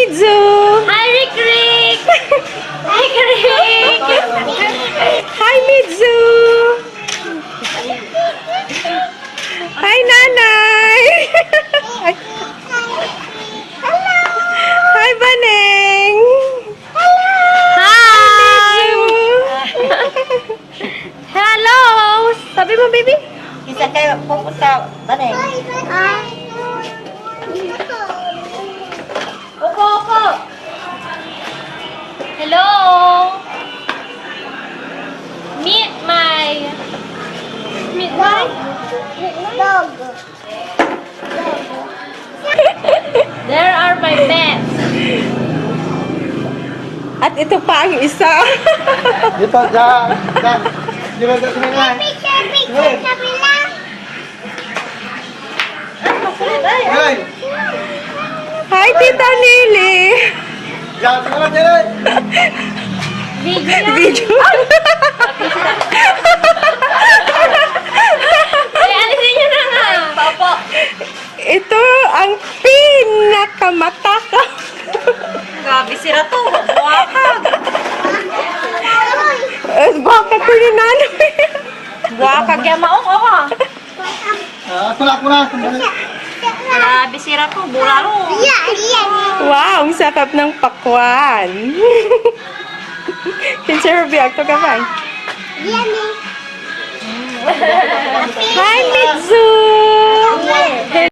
Midzu! Hi, Rick Rick! Rick Rick! Hi, Midzu! Hi, Nanay! Hi, Baneng! Hi! Hello! Sabi mo, baby? Isa kayo pupunta ba na Opo, opo! Hello! Meet my... Dog. There are my pets. At ito pa ang isa. Dito, dyan. Dito, sini nga. Picture sa pila. Hey! Hi, Tita Nili! Dyan, tama dyan. Video yan. Video. Ay, alisin niyo na nga. Opo. Ito ang pinakamatakaw. Grabe sila to. Buwakag. Bakit ko ni Nanay? Buwakag yan maong ako. Tulak mo na. Grabe sila to. Bulalo. Wow, ang sarap ng pakwan. Kinsa biyak to ka ba? Hi, Mitsu!